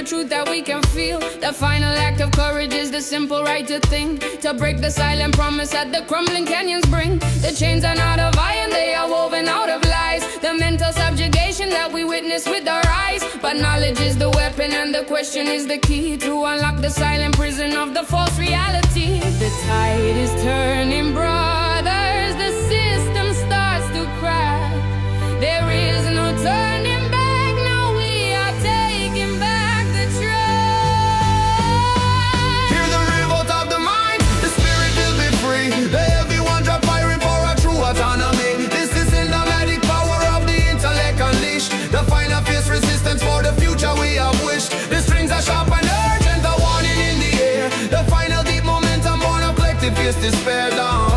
the truth that we can feel. The final act of courage is the simple right to think, to break the silent promise that the crumbling canyons bring. The chains are not of iron, they are woven out of lies. The mental subjugation that we witness with our eyes. But knowledge is the weapon and the question is the key to unlock the silent prison of the false reality. The tide is turning, brothers, the system starts to crack. There is no turning back, now we are taking back the track. Hear the revolt of the mind, the spirit will be free. The heavy one drop firing for a true autonomy. This is in the magic power of the intellect unleashed. The final fierce resistance for the future we have wished. The strings are sharp and urgent, the warning in the air. The final deep momentum born of collective fierce despair down.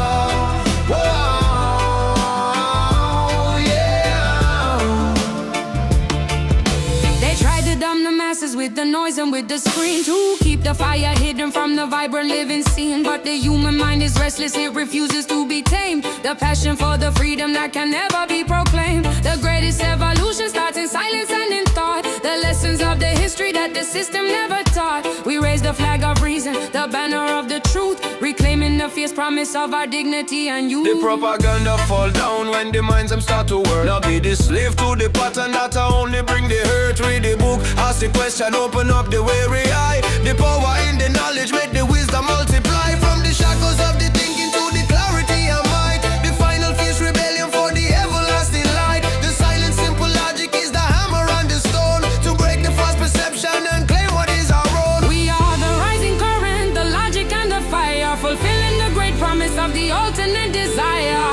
With the noise and with the screen to keep the fire hidden from the vibrant living scene. But the human mind is restless, it refuses to be tamed. The passion for the freedom that can never be proclaimed. The greatest evolution starts in silence and in thought. The lessons of the history that the system never taught. We raise the flag of reason, the banner of the truth, reclaiming the fierce promise of our dignity and youth. The propaganda fall down when the minds them start to work. Now be the slave to the pattern that only bring the hurt. Read the book, ask the question, open up the weary eye. The power in the knowledge make the wisdom multiply. From the shackles of the thinking to the clarity and might. The final fierce rebellion for the everlasting light. The silent simple logic is the hammer and the stone, to break the false perception and claim what is our own. We are the rising current, the logic and the fire, fulfilling the great promise of the ultimate desire.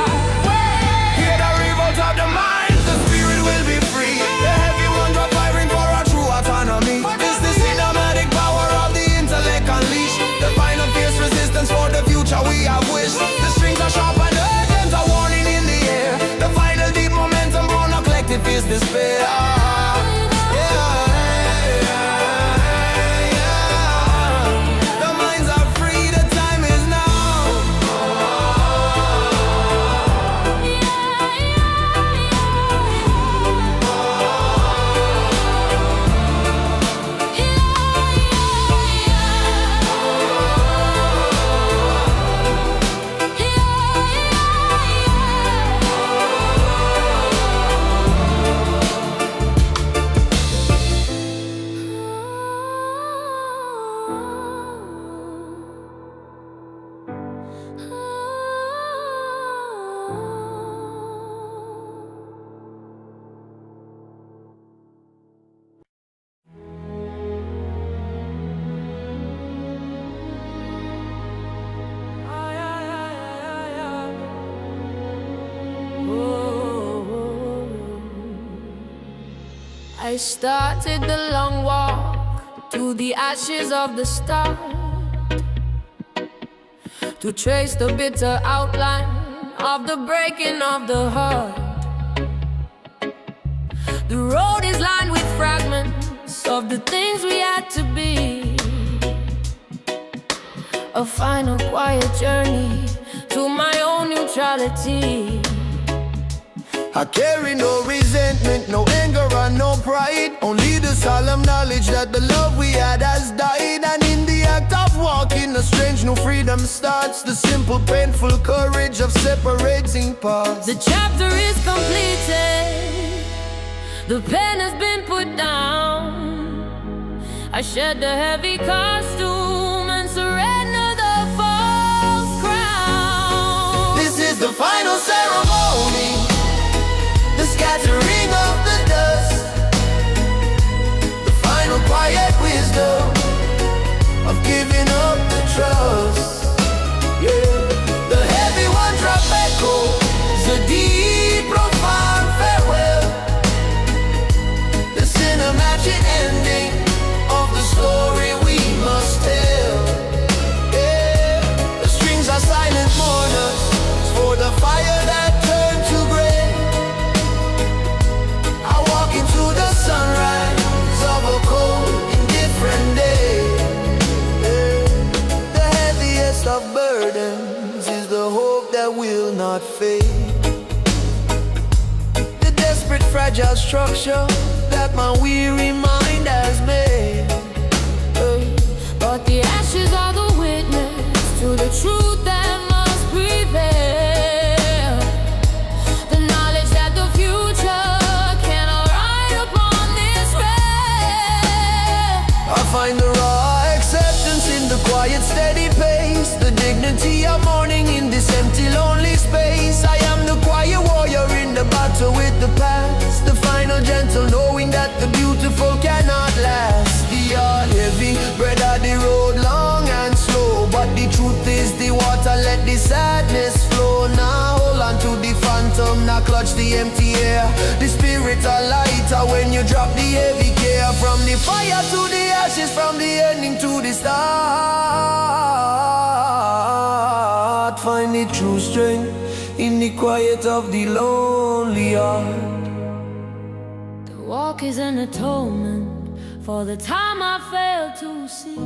Hear the revolt of the mind, the spirit will be free. The heavy one drop firing for our true autonomy. This the cinematic power of the intellect unleashed. The final fierce resistance for the future we have wished. The strings are sharp and urgent, a warning in the air. The final deep momentum born of collective fierce despair. I started the long walk to the ashes of the start, to trace the bitter outline of the breaking of the heart. The road is lined with fragments of the things we had to be. A final quiet journey to my own neutrality. I carry no resentment, no anger and no pride. Only the solemn knowledge that the love we had has died. And in the act of walking, a strange new freedom starts. The simple painful courage of separating parts. The chapter is completed, the pen has been put down. I shed the heavy costume and surrender the false crown. This is the final ceremony, the scattering of the dust, the final quiet wisdom of giving up the trust. Yeah, the heavy one drop echoes, the deep profound farewell, the cinematic ending of the story we must tell. Yeah, the strings are silent mourners for the fire that turned to gray. I walk into the sunrise of a cold, indifferent day. Yeah. The heaviest of burdens is the hope that will not fade. The desperate fragile structure that my weary mind has made. ashes are the witness to the truth that must prevail. The knowledge that the future cannot ride upon this rail. I find the raw acceptance in the quiet, steady pace, the dignity of mourning in this empty, lonely space. I am the quiet warrior in the battle with the past, the final gentle knowing that the beautiful cannot last. The heart heavy, bread of the road long and slow, but the truth is the water, let the sadness flow. Now hold on to the phantom, now clutch the empty air. The spirit are lighter when you drop the heavy care. From the fire to the ashes, from the ending to the start. Find the true strength in the quiet of the lonely heart. The walk is an atonement for the time I failed to see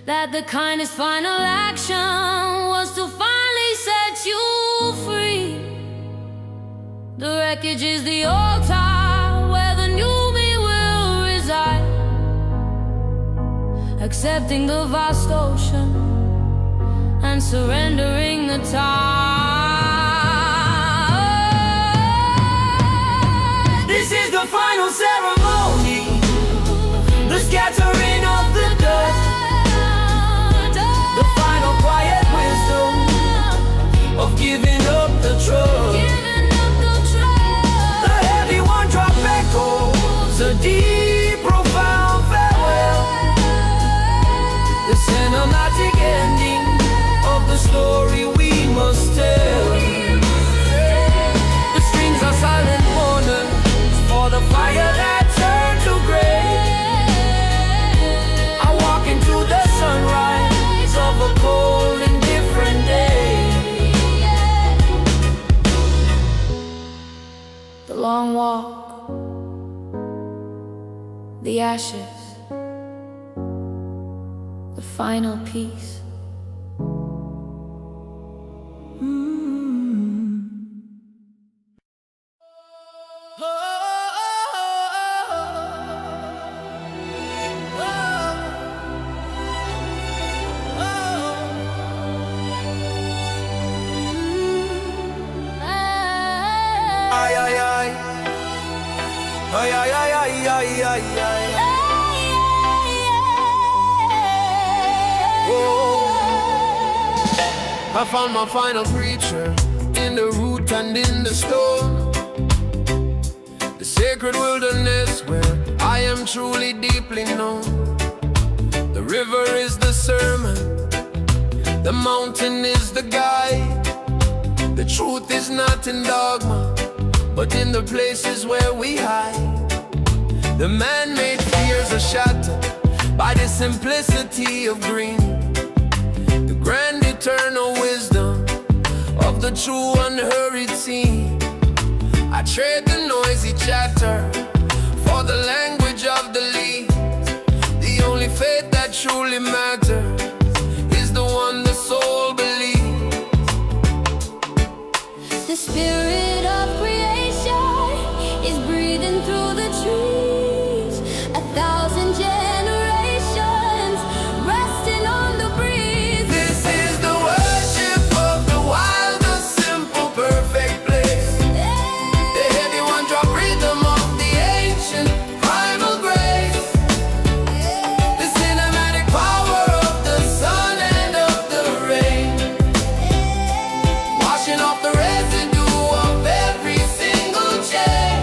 that the kindest final action was to finally set you free. The wreckage is the altar where the new me will reside, accepting the vast ocean and surrendering the tide. This is the final ceremony, the scattering of the dust, the final quiet wisdom of giving up the trust. The heavy one drop echoes, a deep, profound farewell, the cinematic ending of the story we must tell. The strings are silent mourners for the fire that turned to gray. I walk into the sunrise of a cold and different day. The long walk, the ashes, the final piece. Ay, ay, ay. Ay, ay, ay, ay, ay, ay, ay. Oh. I found my final preacher in the root and in the storm, the sacred wilderness where I am truly deeply known. The river is the sermon, the mountain is the guide. The truth is not in dogma, but in the places where we hide. The man-made fears are shattered by the simplicity of green, the grand eternal wisdom of the true unhurried scene. I trade the noisy chatter for the language of the leaves. The only faith that truly matters is the one the soul believes. The spirit of creation is breathing through the trees. 1,000 generations resting on the breeze. This is the worship of the wild, the simple, perfect place. The heavy one drop rhythm of the ancient primal grace. The cinematic power of the sun and of the rain, washing off the residue of every single chain.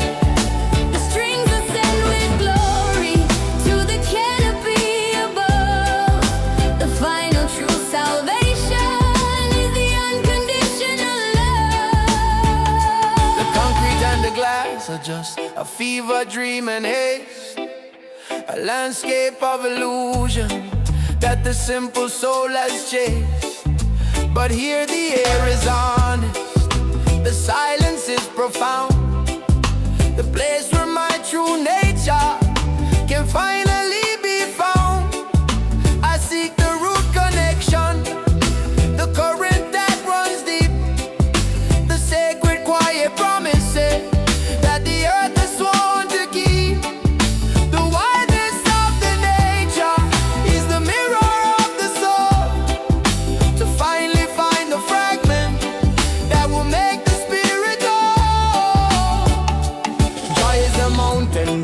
The strings ascend with glory to the canopy above. The final true salvation is the unconditional love. The concrete and the glass are just a fever dream and haste, a landscape of illusion that the simple soul has chased. But here the air is honest, the silence is profound, the place where my true nature can finally be found. I seek the root connection, the current that runs deep, the sacred quiet promises that the earth has sworn to keep. The wildness of the nature is the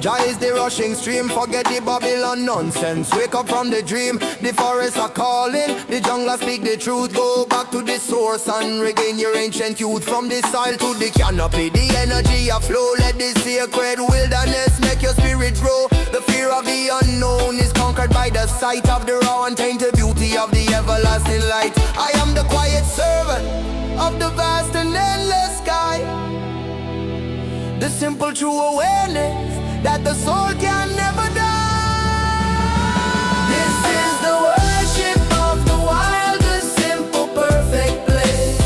Jah is the rushing stream. Forget the Babylon nonsense. Wake up from the dream. The forests are calling. The jungle speak the truth. Go back to the source and regain your ancient youth. From the soil to the canopy, the energy a flow. Let the sacred wilderness make your spirit grow. The fear of the unknown is conquered by the sight of the raw and tainted beauty of the everlasting light. I am the quiet servant of the vast and endless sky. The simple true awareness that the soul can never die. This is the worship of the wild, the simple, perfect bliss.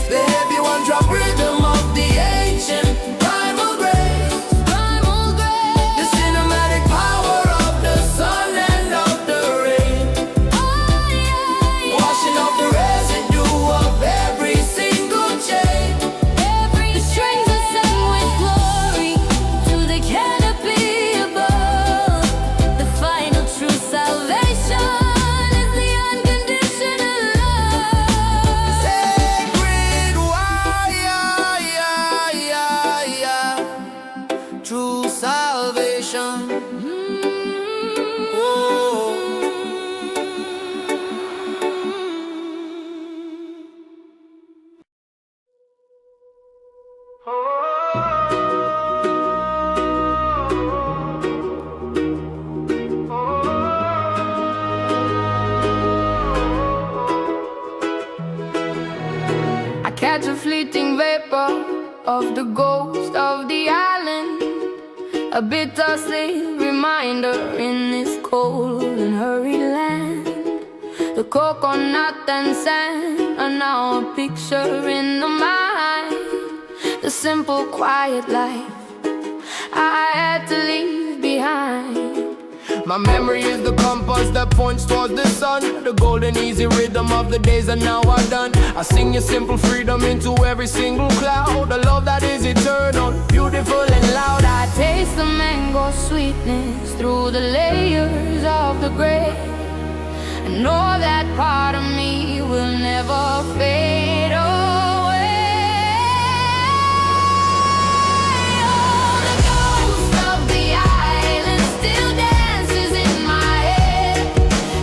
The heavy one drop rhythm of the ancient primal grace. The cinematic power of the sun and of the rain. Washing off the residue of every single chain. The strings are sung with glory to the canopy above. The final true salvation is the unconditional love. Sacred wire, true salvation. I catch a fleeting vapor of the ghost of the island, a bittersweet reminder in this cold and hurried land. The coconut and sand are now a picture in the mind. The simple quiet life I had to leave behind. My memory is the compass that points towards the sun. The golden easy rhythm of the days are now are done. I sing your simple freedom into every single cloud. The love that is eternal, beautiful and loud. I taste the mango sweetness through the layers of the gray. I know that part of me will never fade away. Oh, the ghost of the island still dances in my head.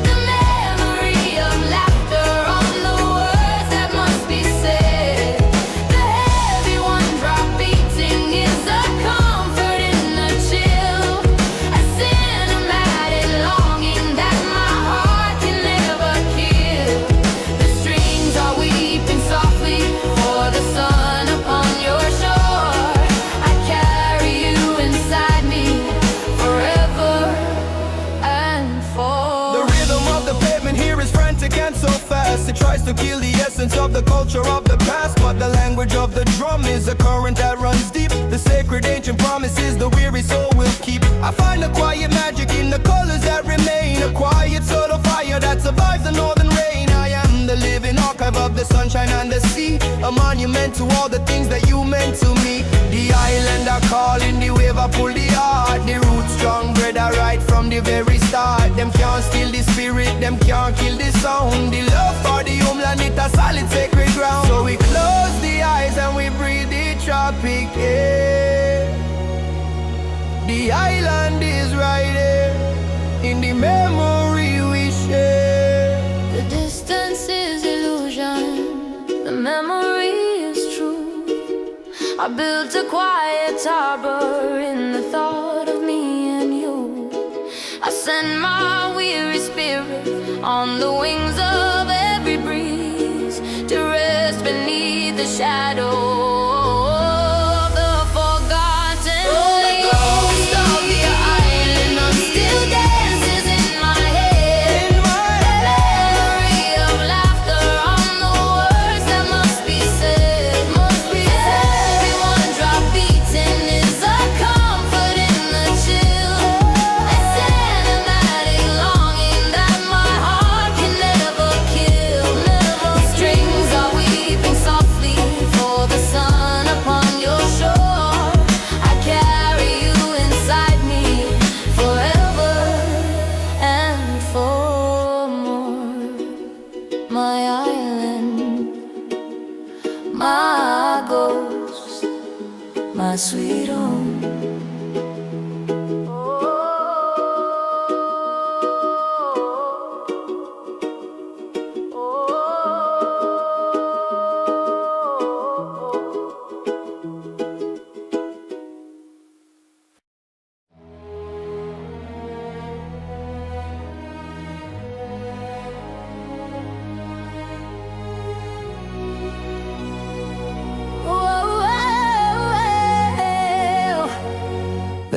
The memory of laughter on the words that must be said. The heavy one drop beating is a comfort in the chill. A cinematic longing that my heart can never kill. The strings are weeping softly for the sun upon your shore. I carry you inside me forever and for. The rhythm of the pavement here is frantic and so fast. It tries to kill the essence of the culture of the past, but the language of the drum is a current that runs deep. The sacred ancient promises the weary soul will keep. I find a quiet magic in the colors that remain, a quiet sort of fire that survives the northern rain. I am the living archive of the sunshine and the sea, a monument to all the things that you meant to me. The island are calling, the wave I pull the heart. The roots strong, bred are right from the very start. Them can't steal the spirit, them can't kill the sound. The love for the homeland, it's a solid sacred ground. So we close the eyes and we breathe the tropic air. The island is right here in the memory we share. The distance is illusion, the memory is true. I built a quiet harbor in the thought of me and you. I send my weary spirit on the wings of every breeze to rest beneath the shadow of the forgotten leaves. The ghost of the island still dances in my head. The memory of laughter on the words that must be said. Every one drop beating is a comfort in the chill. A cinematic longing that my heart can never kill. The strings are weeping softly for the sun upon your shore. I carry you inside me forever and for more. My island, my ghost, my sweet home.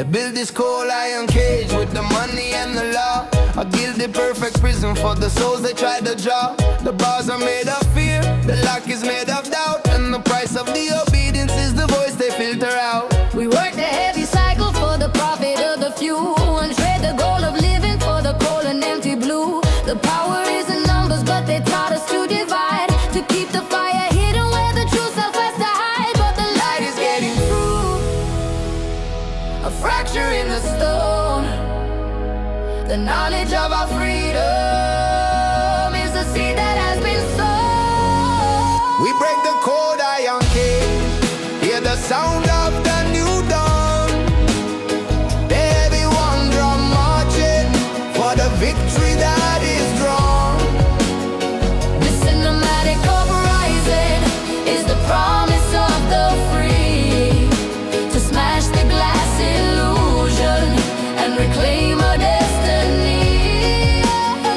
They build this cold iron cage with the money and the law. I build the perfect prison for the souls they try to draw. The bars are made of fear, the lock is made of doubt, and the price of the obedience is the voice they filter out. We work the heavy cycle for the profit of the few, and trade the goal of living for the cold and empty blue. The power is in numbers, but they taught us to divide, to keep the fire hidden where the true self has to hide. But the light is getting through, a fracture in the stone. The knowledge of our freedom is the seed that has been sown. We break the cold iron cage, hear the sound of the new dawn. Everyone drum marching for the victory that is drawn. The cinematic uprising is the promise of the free, to smash the glass illusion and reclaim our destiny.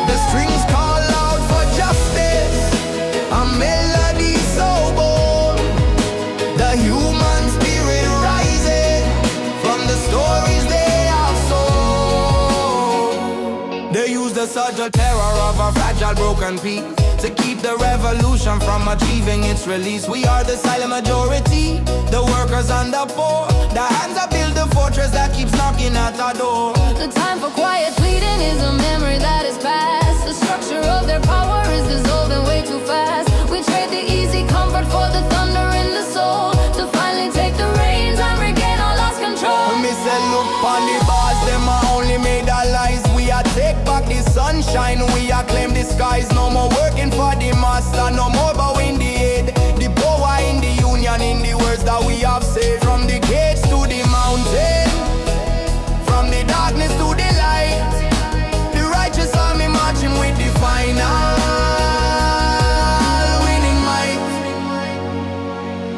The strings call out for justice, a melody so bold. The human spirit rising from the stories they have sold. They use the subtle terror of a fragile broken peace to keep the revolution from achieving its release. We are the silent majority, the workers and the poor. The hands that build the fortress that keeps knocking at our door. The time for quiet pleading is a memory that is past. The structure of their power is dissolving way too fast. We trade the easy comfort for the thunder in the soul, to finally take the reins and regain our lost control. When me say look on the bars, them are only made of lies. We are take back the sunshine, we are claim the skies. No more working for the master, no more bowing the head. The power in the union, in the words that we have said. From the gates to the mountain, from the darkness to the light, the righteous army marching with the final winning might.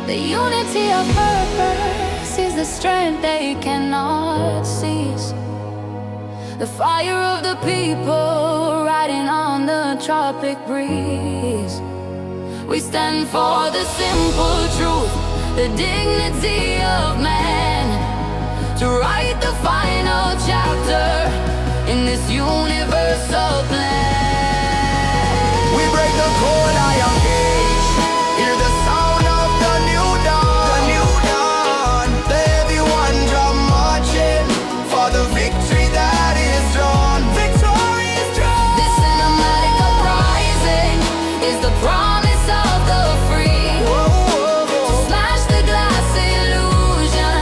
The unity of purpose is the strength they cannot seize. The fire of the people riding on the tropic breeze. We stand for the simple truth, the dignity of man, to write the final chapter in this universal plan. We break the cold iron cage, hear the sound of the new dawn. The new dawn. Everyone drum marching for the victory that is drawn. Victory is drawn. This cinematic uprising is the promise of the free, to smash the glass illusion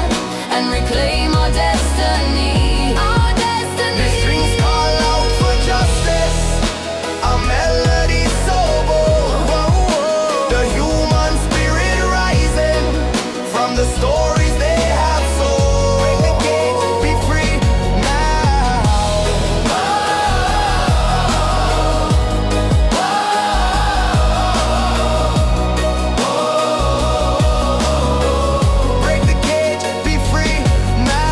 and reclaim our destiny. Our destiny. The strings call out for justice, a melody so bold. The human spirit rising from the stories they have sold. Break the cage, be free now. Break the cage, be free now.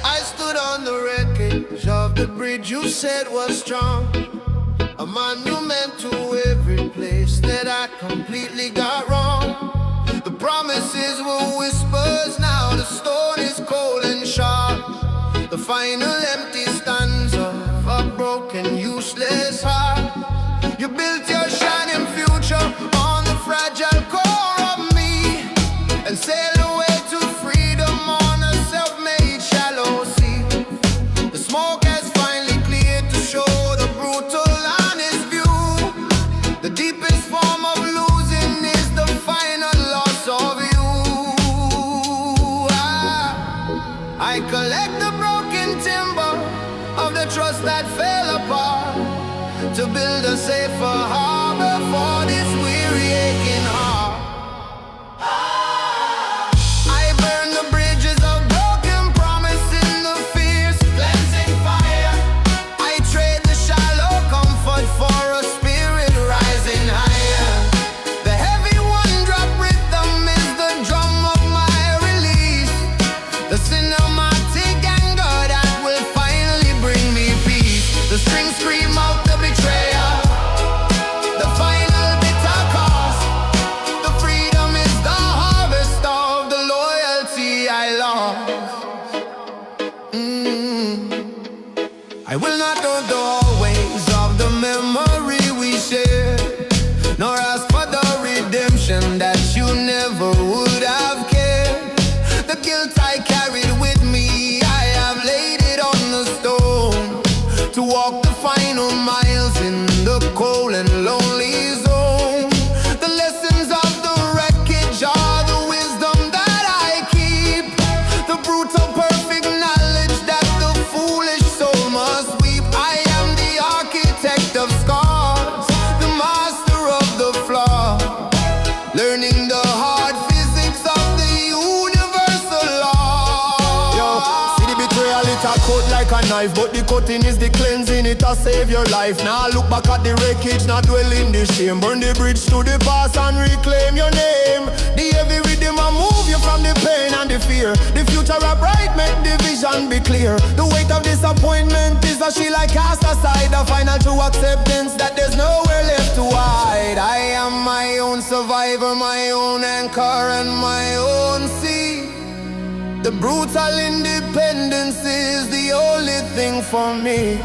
I stood on the wreckage of the bridge you said was strong, a monument to every place that I completely got wrong. The promises were whispers, now the stone is cold and sharp. The final empty stanza of a broken, useless heart. You built your shining future on the fragile core of me, and sailed away to freedom on a self-made shallow sea. The smoke has finally cleared to show the brutal honest view. The deepest form of losing is the final loss of you. I collect the broken timber of the trust that fell apart, to build a safer harbor for this weary aching heart. knife, but the cutting is the cleansing, it'll save your life. Now look back at the wreckage, not dwell in the shame. Burn the bridge to the past and reclaim your name. The heavy rhythm will move you from the pain and the fear. The future are bright, make the vision be clear. The weight of disappointment is a shield I cast aside. The final true acceptance that there's nowhere left to hide. I am my own survivor, my own anchor and my own sea. The brutal independence is the only thing for me.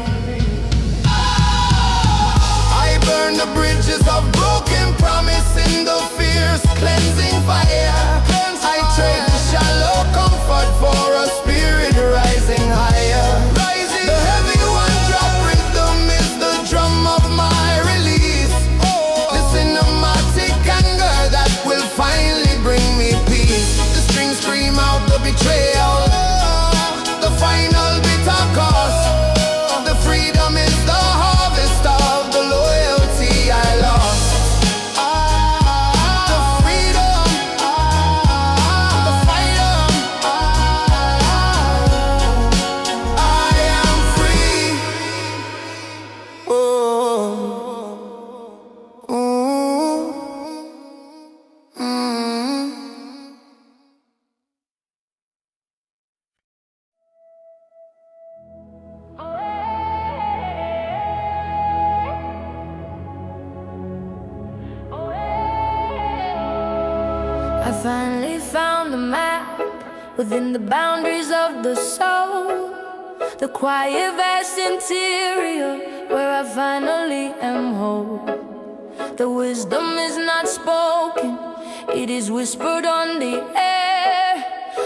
I burn the bridges of broken promise in the fierce cleansing fire. I trade the shallow comfort for a spirit rising higher. The heavy one drop rhythm is the drum of my release. The cinematic anger that will finally bring me peace. The strings scream out the betrayal, the final bitter cost. The freedom is the harvest of the loyalty I lost. The freedom, the freedom, I am free. I finally found the map within the boundaries of the soul, the quiet, vast interior where I finally am whole. The wisdom is not spoken, it is whispered on the air,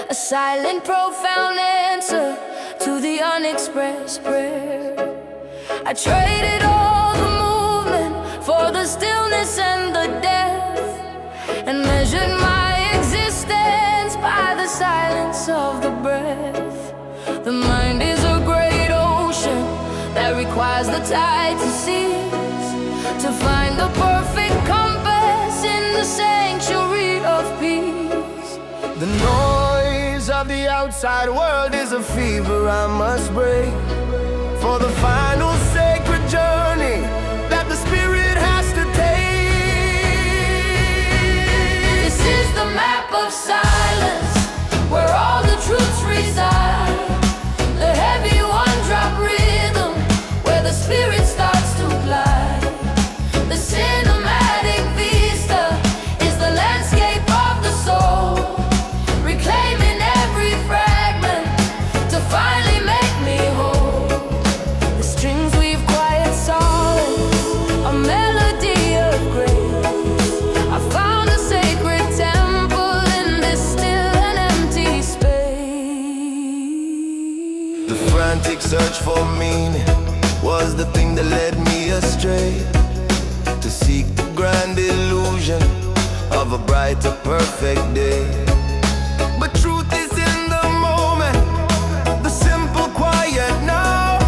a silent, profound answer to the unexpressed prayer. I traded all the movement for the stillness and the depth, and measured my existence by the silence of the breath. The mind is a great ocean that requires the tide to cease, to find the perfect compass in the sanctuary of peace. The noise of the outside world is a fever I must break for the final sacred journey that the spirit has to take. This is the map of silence where all the truths reside. The heavy one-drop rhythm where the spirit starts to glide. The cinematic vista is the landscape of the soul, reclaiming every fragment to finally make me whole. The strings weave quiet solace, a melody of grace. I found a sacred temple in this still and empty space. The frantic search for meaning was the thing that led me astray, to seek the grand illusion of a brighter, perfect day. But truth is in the moment, the simple quiet now,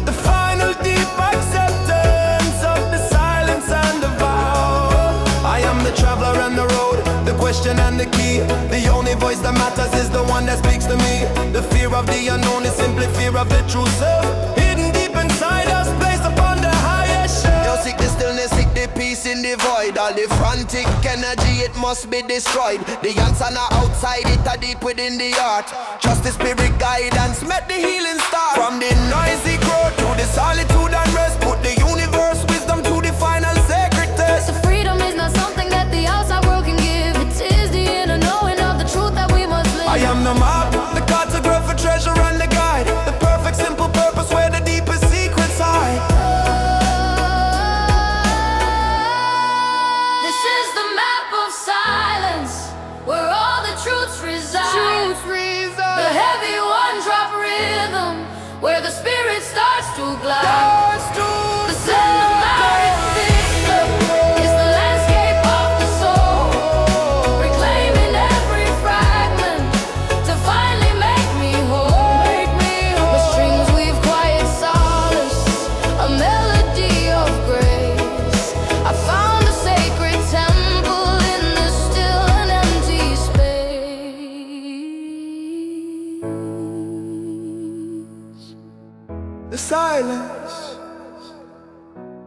the final deep acceptance of the silence and the vow. I am the traveler and the road, the question and the key. The only voice that matters is the one that speaks to me. The fear of the unknown is simply fear of the true self, hidden deep inside us, placed upon the highest shelf. Yo, seek the stillness, seek the peace in the void. All the frantic energy, it must be destroyed. The answer not outside, it are deep within the heart. Trust the spirit guidance, make the healing start. From the noisy growth to the solitude and rest, put the universe wisdom to the final sacred test. So freedom is not something that the outside world can give. It is the inner knowing of the truth that we must live. I am the map, the cartographer, treasure and the guide, the perfect simple purpose where the deepest secrets hide. This is the map of silence where all the truths reside. The heavy one-drop rhythm where the spirit starts to glide.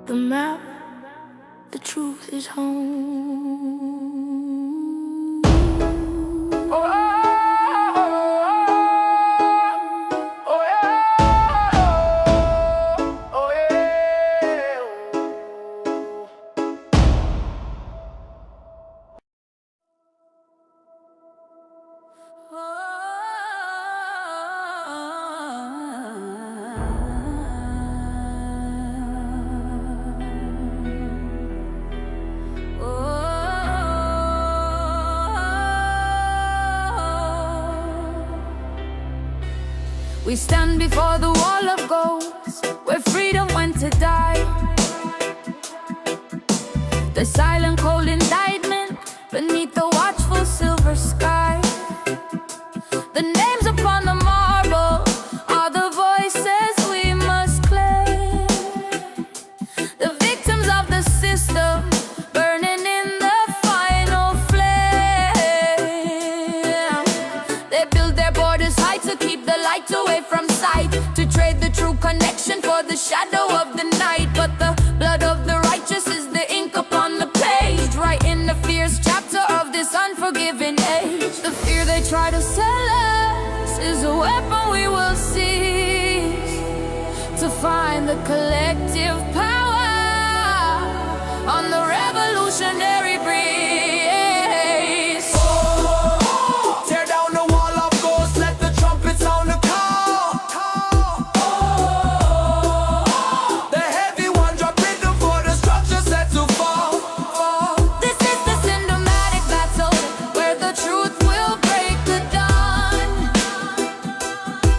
the map, the truth is home. We stand before the wall of gold, where freedom went to die. The silent cold indictment beneath the watchful silver sky. The names upon the marble are the voices we must claim. The victims of the system burning in the final flame. They build their borders high to keep the light away from sight, to trade the true connection for the shadow of the night. But the blood of the righteous is the ink upon the page, right in the fierce chapter of this unforgiving age. The fear they try to sell us is a weapon we will seize, to find the collective power on the revolutionary breeze. Tear down the wall of ghosts, let the trumpet sound the call. The heavy one drop rhythm for the structure set to fall. This is the cinematic battle where the truth will break the dawn.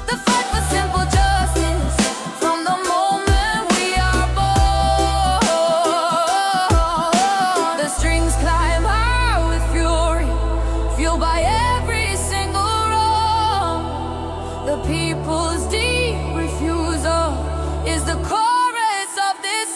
The fight for simple justice from the moment we are born. The strings climb high with fury, fueled by every single wrong. The people's deep refusal is the chorus of this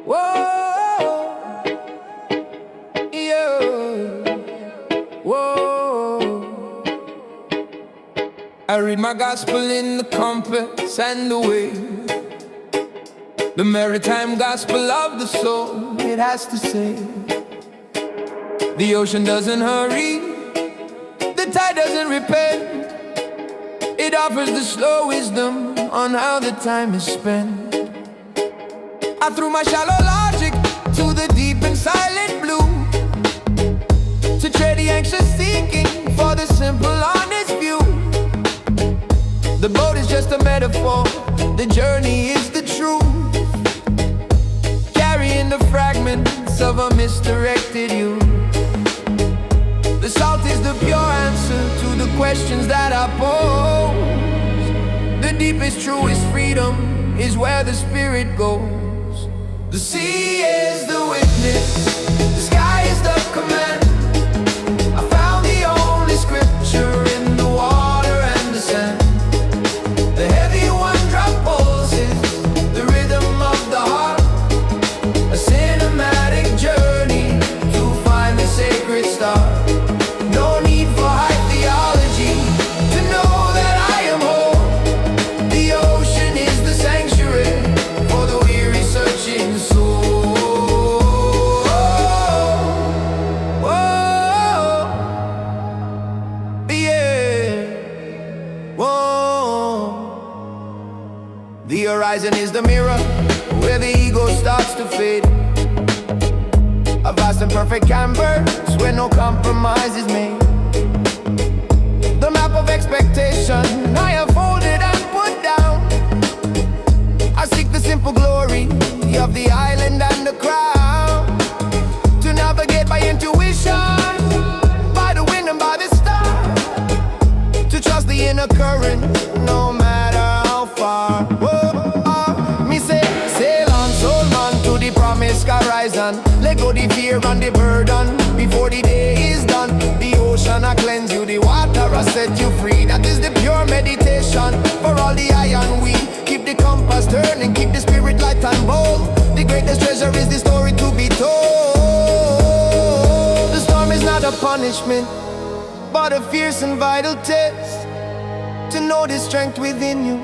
Whoa, yeah, whoa. I read my gospel in the compass and the wave, the maritime gospel of the soul. It has to say, the ocean doesn't hurry, the tide doesn't repent. It offers the slow wisdom on how the time is spent. I threw my shallow logic to the deep and silent blue, to trade the anxious seeking for the simple honest view. The boat is just a metaphor, the journey is the truth, carrying the fragments of a misdirected youth. The salt is the pure answer to the questions that I pose. The deepest, truest freedom is where the spirit goes. The sea is the witness, the sky is the command. I found the only scripture in the water and the sand. The heavy one drop pulses, the rhythm of the heart, a cinematic journey to find the sacred star. No need for high theology to know that I am whole. The ocean is the sanctuary for the weary searching soul. Whoa, yeah, whoa. The horizon is the mirror where the ego starts to fade. A vast and perfect canvas where no compromise is made. The map of expectation I have folded and put down. I seek the simple glory of the island and the crown, to navigate by intuition, by the wind and by the star, to trust the inner current no matter how far. Whoa, me say, sail on. horizon. Let go the fear and the burden before the day is done. The ocean I cleanse you, the water I set you free. That is the pure meditation for all the iron we keep the compass turning, keep the spirit light and bold. The greatest treasure is the story to be told. The storm is not a punishment, but a fierce and vital test to know the strength within you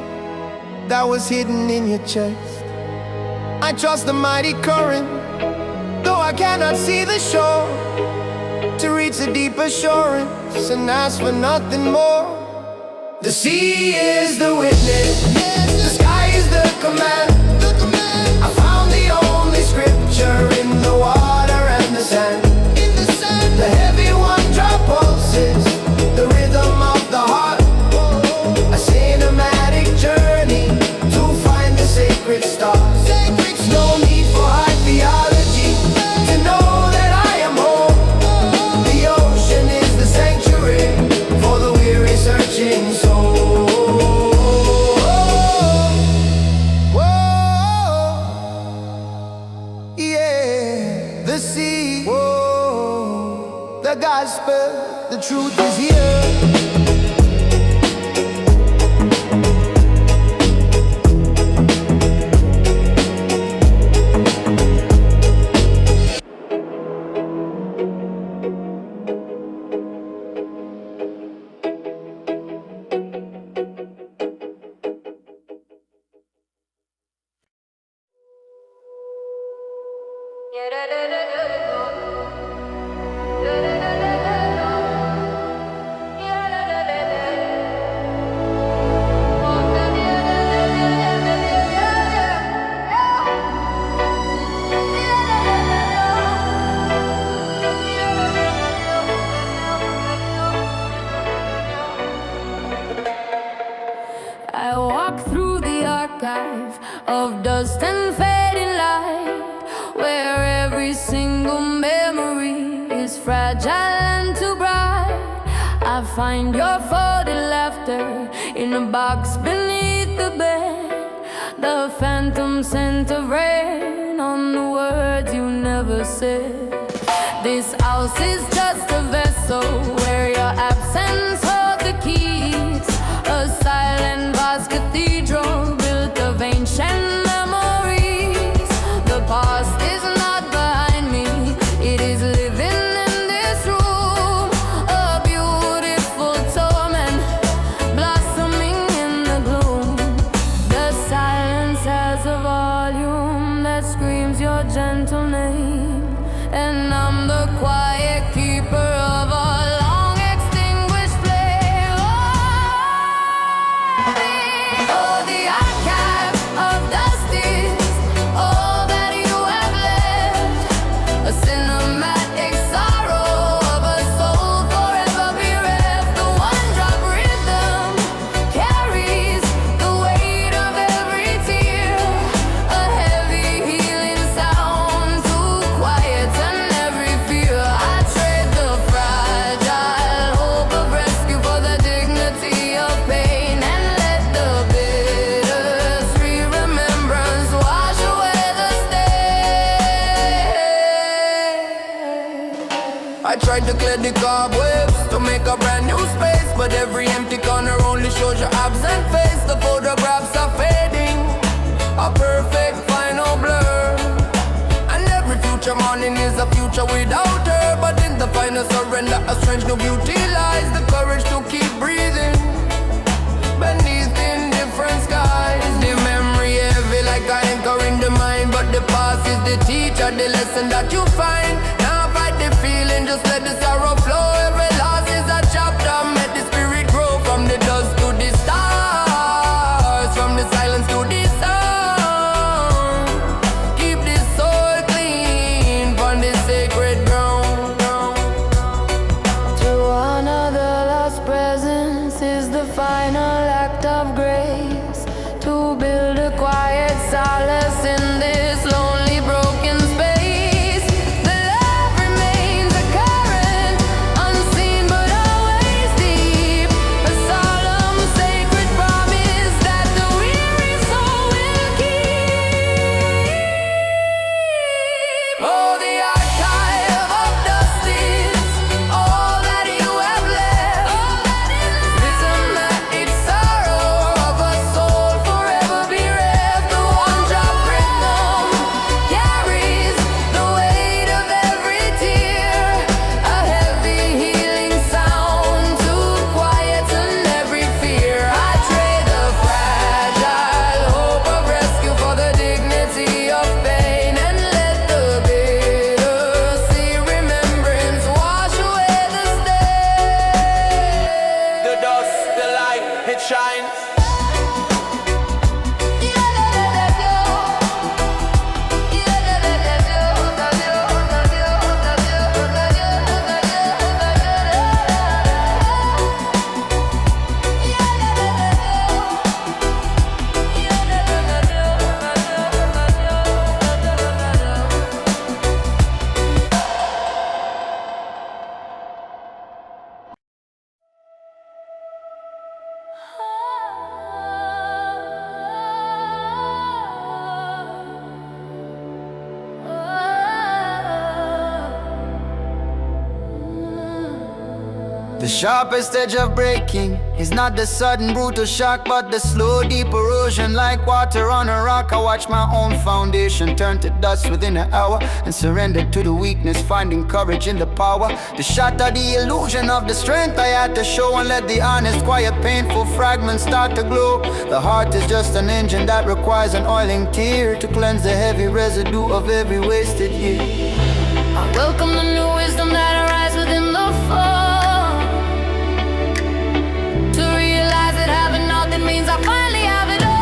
that was hidden in your chest. I trust the mighty current, though I cannot see the shore, to reach a deep assurance and ask for nothing more. The sea is the witness, the sky is the command. I found the only scripture in the water and the sand. The heavy one drop pulses, the rhythm of the heart. A cinematic journey to find the sacred stars. No need for high theology to know that I am home. The ocean is the sanctuary for the weary searching soul. Whoa, yeah, the sea. Whoa, the gospel, the truth is here. I walk through the archive of dust and fading light, where every single memory is fragile and too bright. I find your folded laughter in a box beneath the bed, the phantom scent of rain on the words you never said. This house is just a vessel where your absence holds the keys, a silent vast cathedral built of ancient memories. The past is not behind me, it is living in this room, a beautiful torment blossoming in the gloom. The silence has a volume that screams your gentle name, and I'm the quiet keeper of a long extinguished flame. Oh, the archive of dust is all that you have left, a cinematic sorrow of a soul forever bereft. The one-drop rhythm carries the weight of every tear, a heavy healing sound to quieten every fear. I trade the fragile hope of rescue for the dignity of pain, and let the bittersweet remembrance wash away the stain. I tried to clear the cobwebs to make a brand new space, but every empty corner only shows your absent face. The photographs are fading, a perfect final blur, and every future morning is a future without her. But in the final surrender, a strange new beauty lies, the courage to keep breathing beneath indifferent skies. The memory heavy like an anchor in the mind, but the past is the teacher, the lesson that you find. Now fight the feeling, just let the sorrow flow. Every loss is a chapter, let the spirit grow from the dust to the stars, from the silence to the sound. Keep the soul clean from the sacred ground. To honor the lost presence is the final act of grace, to build a quiet solace in this lonely broken space. The love remains a current The sharpest edge of breaking is not the sudden brutal shock, but the slow deep erosion like water on a rock. I watch my own foundation turn to dust within an hour and surrender to the weakness, finding courage in the power to shatter the illusion of the strength I had to show and let the honest, quiet, painful fragments start to glow. The heart is just an engine that requires an oiling tear to cleanse the heavy residue of every wasted year. I welcome the new wisdom that arises within the fall. To realize that having nothing means I finally have it all.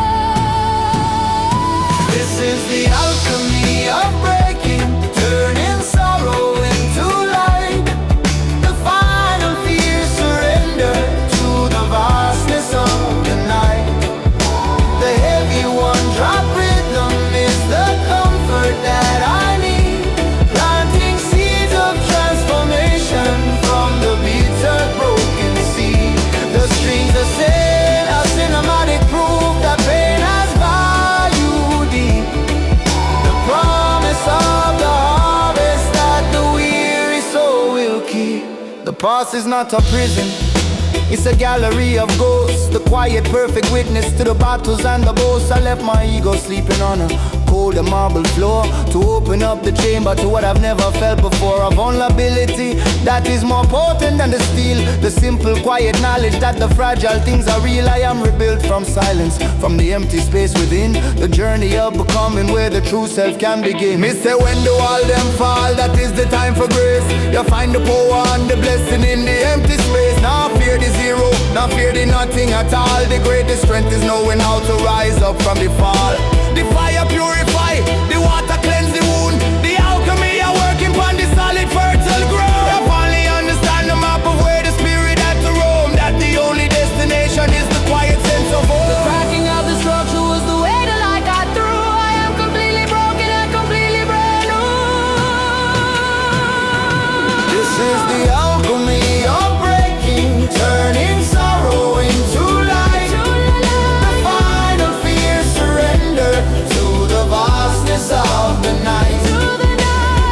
This is the alchemy of breaking, turning sorrow into light. The final fear surrender to the vastness of the night. The heavy one drop rhythm is the comfort that I need. Planting seeds of transformation from the bitter broken seed. The strings are set, a cinematic proof that pain has value deep. The promise of the harvest that the weary soul will keep. The past is not a prison, it's a gallery of ghosts. The quiet, perfect witness to the battles and the boasts. I left my ego sleeping on a cold and marble floor to open up the chamber to what I've never felt before. A vulnerability that is more potent than the steel. The simple, quiet knowledge that the fragile things are real. I am rebuilt from silence, from the empty space within. The journey of becoming where the true self can begin. Me say when do all them fall, that is the time for grace. You find the power and the blessing in the empty space. Now fear the zero, now fear the nothing at all. The greatest strength is knowing how to rise up from the fall. The fire purify, the water cleanse the wound. The alchemy are working on the solid fertile ground. I finally understand the map of where the spirit had to roam. That the only destination is the quiet sense of home. The cracking of the structure was the way the light got through. I am completely broken and completely brand new. This is the alchemy of breaking, turning sorrow into light. The final fear surrender to the vastness of the night.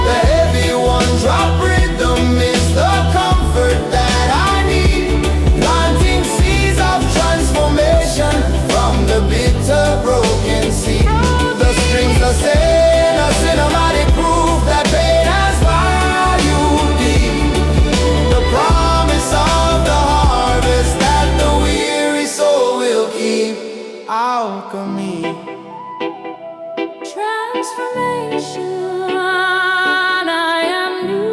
The heavy one drop rhythm is the comfort that I need. Planting seeds of transformation from the bitter broken seed. The strings are set, a cinematic proof that pain has value deep. The promise of the harvest that the weary soul will keep. Alchemy. Transformation, I am new.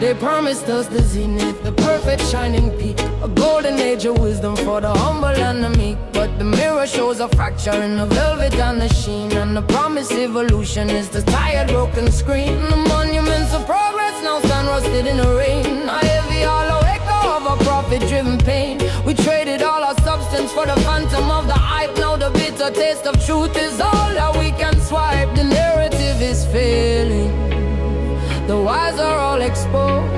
They promised us the zenith, the perfect shining peak, a golden age of wisdom for the humble and the meek. But the mirror shows a fracture in the velvet and the sheen, and the promised evolution is the tired broken screen. The monuments of progress now stand rusted in the rain, a heavy hollow echo of a profit-driven pain. We traded all our substance for the phantom of the hype. Now the bitter taste of truth is all that we can swipe. The narrative is failing, the wise are all exposed,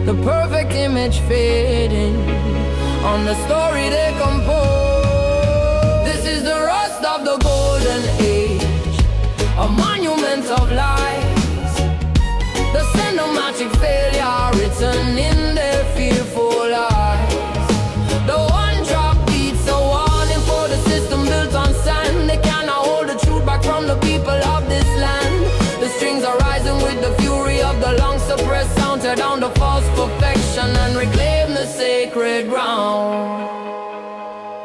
the perfect image fading on the story they compose. This is the rust of the golden age, a monument of lies. The cinematic failure written in their fearful eyes. The one drop beats a warning for the system built on sand. They cannot hold the truth back from the people of this land. The strings are rising with the fury of the long-suppressed sound. Tear down the false perfection and reclaim the sacred ground.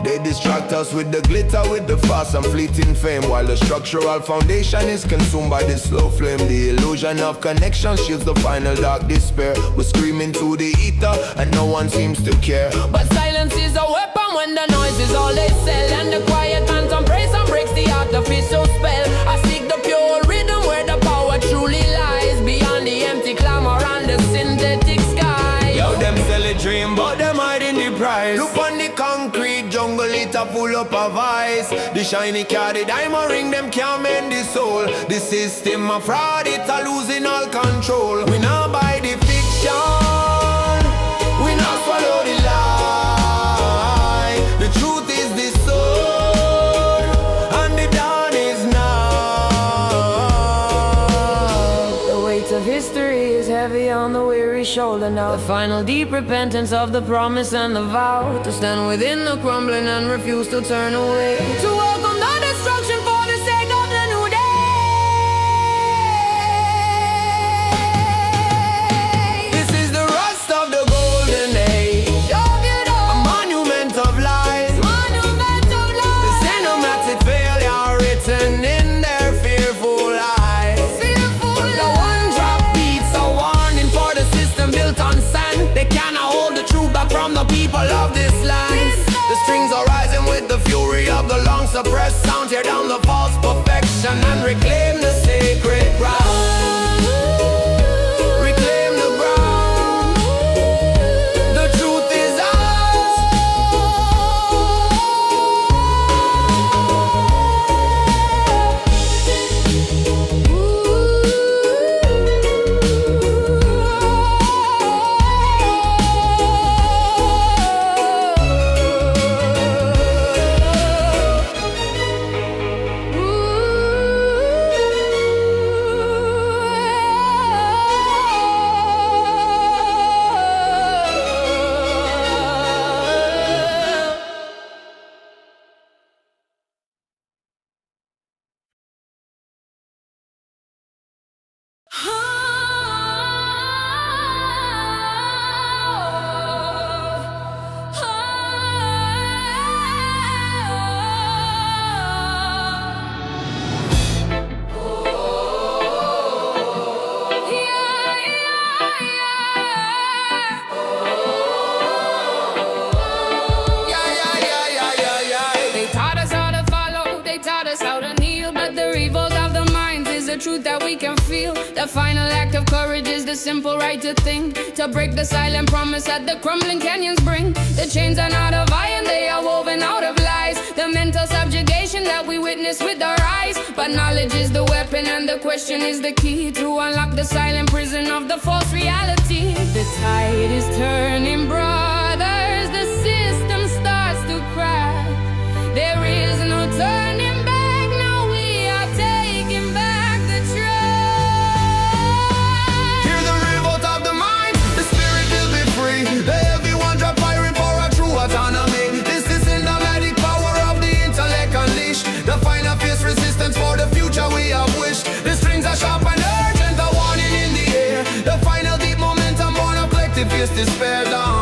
They distract us with the glitter, with the fast and fleeting fame, while the structural foundation is consumed by the slow flame. The illusion of connection shields the final dark despair. We're screaming to the ether and no one seems to care. But silence is a weapon when the noise is all they sell, and the quiet phantom prays and breaks the artificial spell. I seek the pure rhythm where the power truly lies, beyond the empty clamor and are full up of ice. The shiny car, the diamond ring, them can't mend the soul. The system of fraud, it's a losing all control. We not buy the fiction, we not swallow the lie. The truth is the soul, and the dawn is now. The weight of history is heavy on the weary shoulder now. The final deep repentance of the promise and the vow to stand within the crumbling and refuse to turn away. To welcome the destruction for the sake of the new day. This is the rust of the golden age, a monument of lies. The cinematic failure written in their fearful eyes. The one drop beats a warning for the system built on sand. They cannot hold the truth back from the people of this land. The strings are rising with the fury of the long suppressed sound. Tear down the false perfection and reclaim the sacred ground. Reclaim the ground. The truth is ours. They taught us how to follow, they taught us how to kneel, but the revolt of the minds is the truth that we can feel. The final act of courage is the simple right to think, to break the silent promise that the crumbling canyons bring. The chains are not of iron, they are woven out of lies. The mental subjugation that we witness with our eyes. But knowledge is the weapon and the question is the key to unlock the silent prison of the false reality. The tide is turning, brothers, the system starts to crack. There is no turning back, now we are taking back the track. Hear the revolt of the mind, the spirit will be free. Let everyone drop firing for a true autonomy. This is in the magic power of the intellect unleashed. The final fierce resistance for the future we have wished. The strings are sharp and urgent, a warning in the air. The final deep momentum born of collective fierce despair down.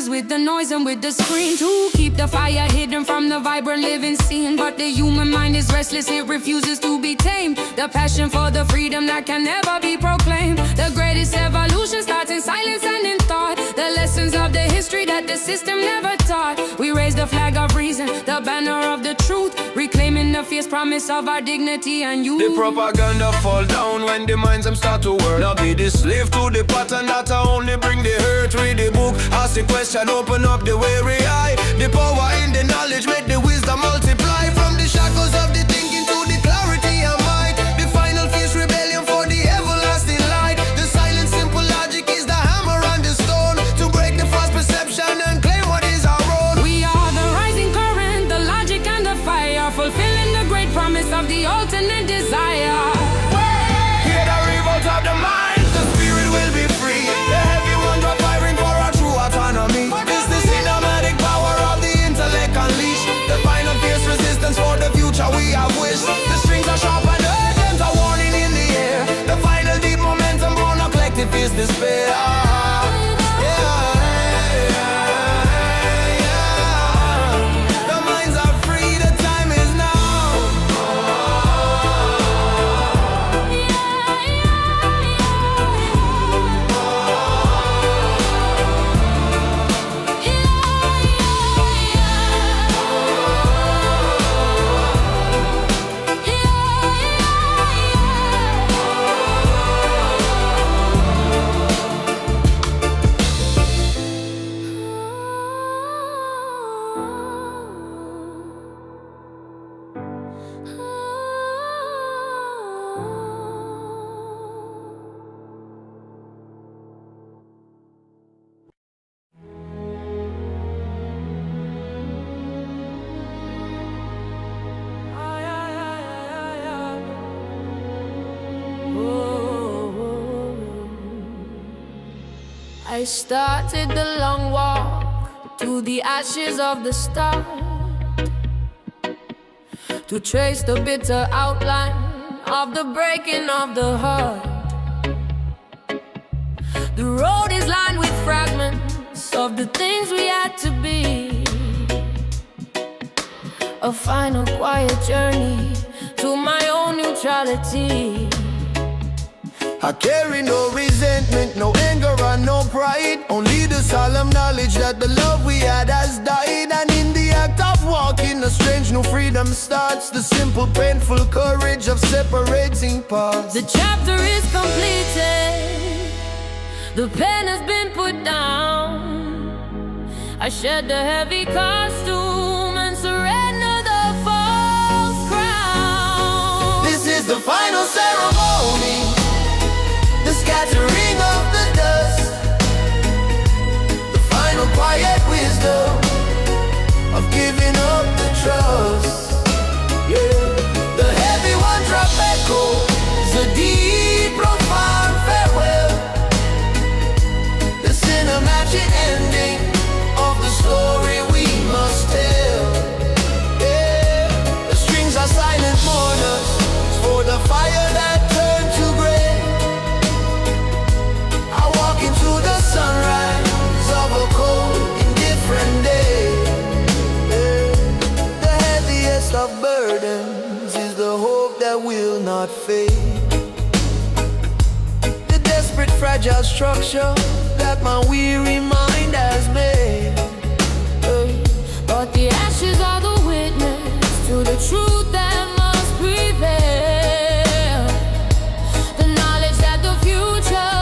With the noise and with the screen to keep the fire hidden from the vibrant living scene. But the human mind is restless, it refuses to be tamed. The passion for the freedom that can never be proclaimed. The greatest evolution starts in silence and in thought. The lessons of the history that the system never taught. We raise the flag of reason, the banner of the truth, reclaiming the fierce promise of our dignity and youth. The propaganda fall down when the minds them start to work. Now be the slave to the pattern that only bring the hurt. Read the book, ask the question, open up the weary eye. The power in the knowledge, make the wisdom multiply. From the shackles of the thinking to the clarity and might. The final fierce rebellion for the everlasting light. The silent simple logic is the hammer and the stone, to break the false perception and claim what is our own. We are the rising current, the logic and the fire, fulfilling the great promise of the ultimate desire. Hear the revolt of the mind, the spirit will be free. The heavy one drop firing for our true autonomy. It's the cinematic power of the intellect unleashed. The final fierce resistance for the future we have wished. The strings are sharp and urgent, a warning in the air. The final deep momentum born of collective fierce despair. The minds are free, the time is now. I started the long walk to the ashes of the start, to trace the bitter outline of the breaking of the heart. The road is lined with fragments of the things we had to be. A final quiet journey to my own neutrality. I carry no resentment, no anger and no pride. Only the solemn knowledge that the love we had has died. And in the act of walking, a strange new freedom starts. The simple painful courage of separating parts. The chapter is completed, the pen has been put down. I shed the heavy costume and surrender the false crown. This is the final ceremony, the scattering of the dust, the final quiet wisdom of giving up the trust. Yeah. The heavy one drop echoes, the deep profound farewell, the cinematic ending of the story we must tell. Yeah. The strings are silent mourners for the fire that turned to gray. Into the sunrise of a cold, indifferent day. The heaviest of burdens is the hope that will not fade. The desperate, fragile structure that my weary mind has made. But the ashes are the witness to the truth that must prevail. The knowledge that the future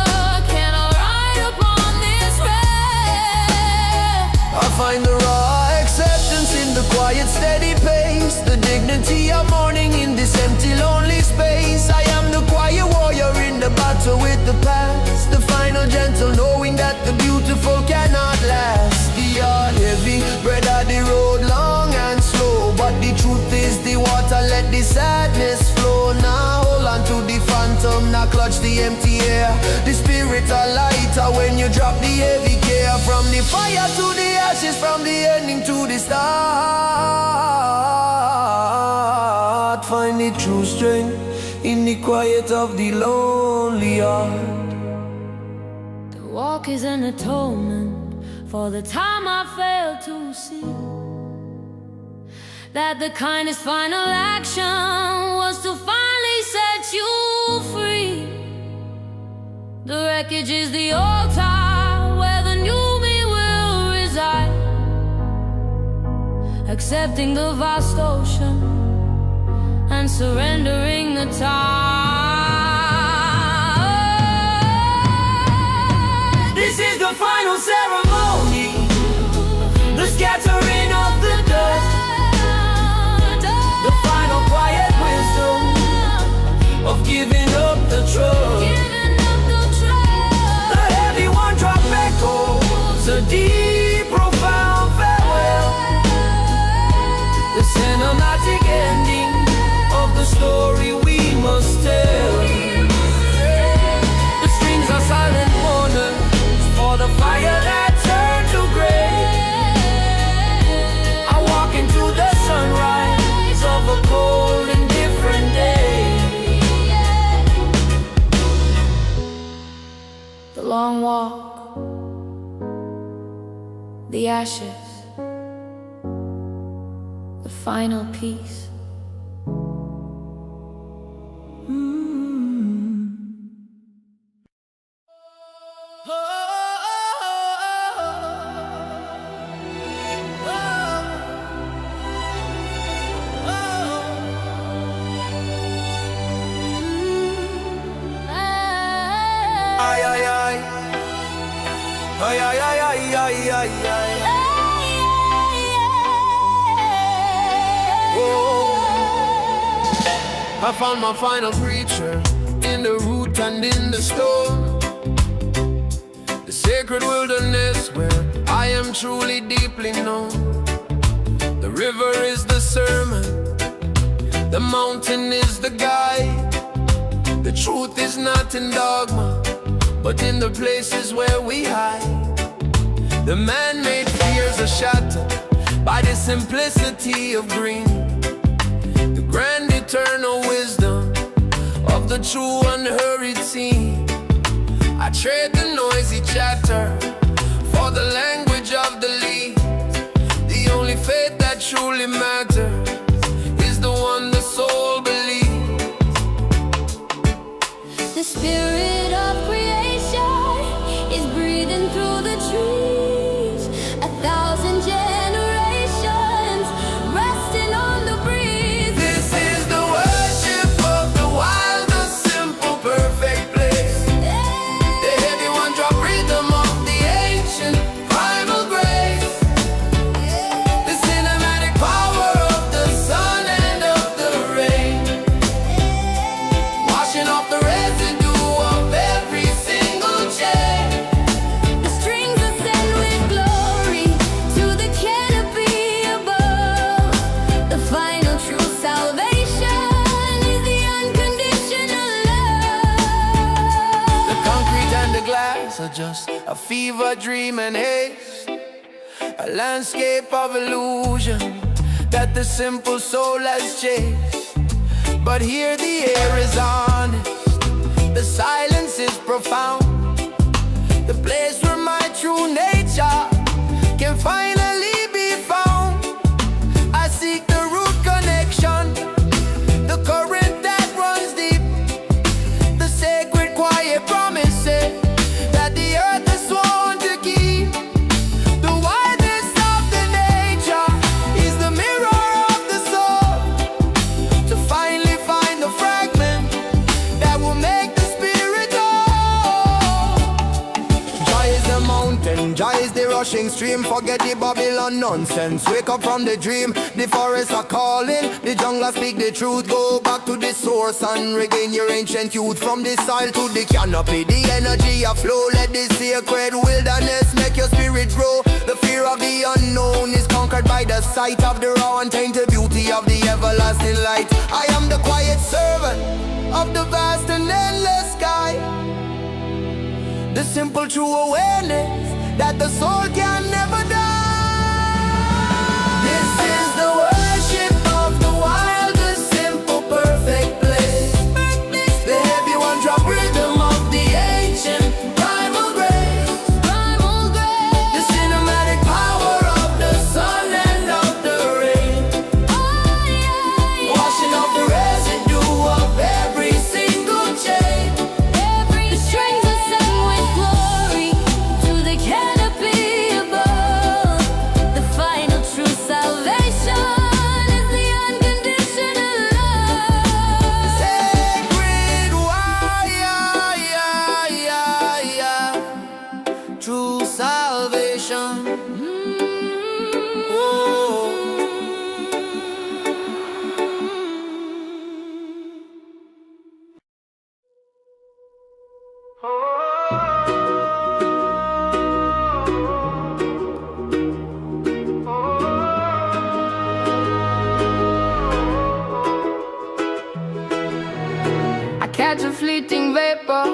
find the raw acceptance in the quiet, steady pace. The dignity of mourning in this empty, lonely space. I am the quiet warrior in the battle with the past. The final gentle knowing that the beautiful cannot last. The heart heavy, bread of the road long and slow. But the truth is the water, let the sadness flow. Now hold on to the phantom, now clutch the empty air. The spirit are lighter when you drop the heavy care. From the fire to the ashes, from the ending to the start. Find the true strength in the quiet of the lonely heart. The walk is an atonement for the time I failed to see that the kindest final action was to finally set you free. The wreckage is the altar where the new me will reside, accepting the vast ocean and surrendering the tide. This is the final ceremony, the scattering of the dust, the final quiet wisdom of giving up the trust. The heavy one drop echoes, a deep profound farewell, the cinematic ending of the story we must tell. The strings are silent mourners for the fire that turned to gray. I walk into the sunrise of a cold, indifferent day. The long walk, the ashes, the final piece. Ay, ay, ay. Ay, ay, ay, ay, ay, ay, ay. I found my final preacher in the root and in the storm, the sacred wilderness where I am truly deeply known. The river is the sermon, the mountain is the guide. The truth is not in dogma, but in the places where we hide, the man-made fears are shattered by the simplicity of green, the grand eternal wisdom of the true unhurried scene. I trade the noisy chatter for the language of the leaves. The only faith that truly matters is the one the soul believes. The spirit of creation is breathing through the trees. 1,000 generations resting on the breeze. This is the worship of the wild, the simple, perfect place. The heavy one drop rhythm of the ancient primal grace. The cinematic power of the sun and of the rain, washing off the residue of every single chain. The strings ascend with glory to the canopy above. The final true salvation is the unconditional love. The concrete and the glass are just a fever dream and haste, a landscape of illusion that the simple soul has chased. But here the air is honest, the silence is profound, the place where my true nature can finally be found. I seek the root connection, the current that runs deep, the sacred quiet promises that the earth is sworn to keep. The wildness of the nature is the mirror of the soul, to finally find the fragment that will make the spirit whole. Joy is the mountain, joy is the rushing stream. Forget the Babylon nonsense, wake up from the dream. The forests are calling, the jungle speak the truth. Go back to the source and regain your ancient youth. From the soil to the canopy, the energy of flow. Let the sacred wilderness make your spirit grow. The fear of the unknown is conquered by the sight of the raw and tainted beauty of the everlasting light. I am the quiet servant of the vast and endless sky, the simple true awareness that the soul can never die. This is the worship of the wild, the simple, perfect place. The heavy one drop rhythm of the ancient primal grace. The cinematic power of the sun and of the rain, washing off the residue of every single chain. The strings ascend with glory to the canopy above. The final true salvation is the unconditional love. Sacred wire, true salvation. I catch a fleeting vapor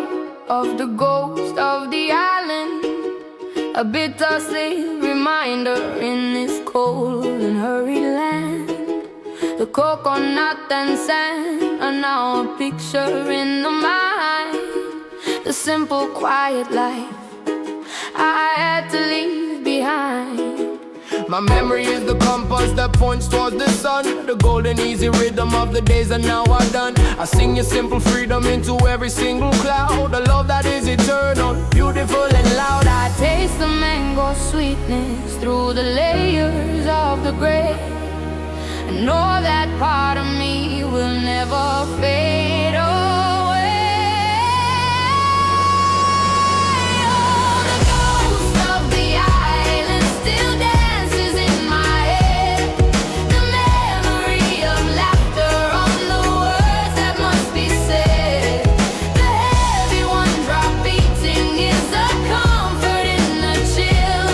of the ghost of the island, a bittersweet reminder in this cold and hurried land. The coconut and sand are now a picture in the mind. The simple quiet life I had to leave behind. My memory is the compass that points towards the sun. The golden easy rhythm of the days are now are done. I sing your simple freedom into every single cloud. A love that is eternal, beautiful and loud. I taste the mango sweetness through the layers of the gray. I know that part of me will never fade away. Oh, the ghost of the island still dances in my head. The memory of laughter on the words that must be said. The heavy one drop beating is a comfort in the chill,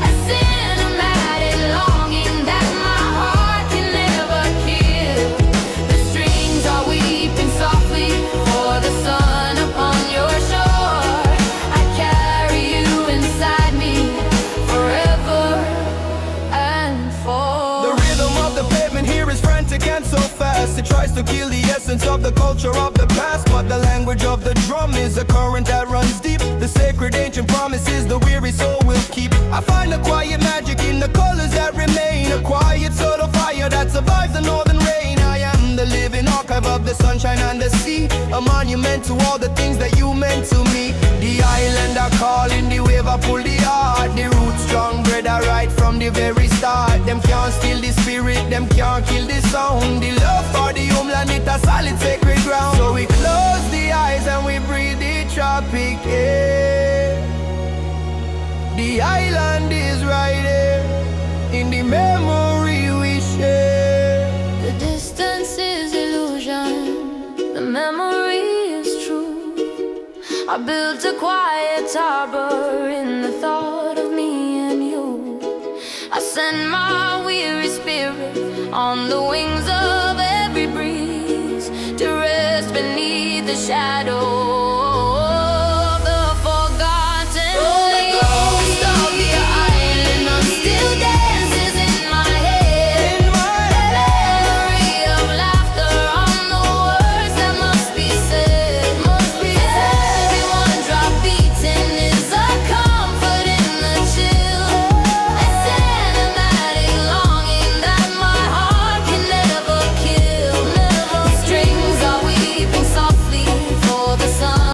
a cinematic longing that my heart can never kill. The strings are weeping. the culture of the past, but the language of the drum is a current that runs deep. The sacred ancient promises the weary soul will keep. I find a quiet magic in the colors that remain, a quiet subtle fire that survives the northern rain. I am the living archive of the sunshine and the sea, a monument to all the things that you meant to me. The island I call in the wave I pull the heart, the roots strong bred I right from the very start. Them can't steal the spirit, them can't kill the sound. The love for the homeland, it's a solid sacred ground. So we close the eyes and we breathe the tropic air. The island is right here in the memory we share. The distance is illusion, the memory is true. I built a quiet harbor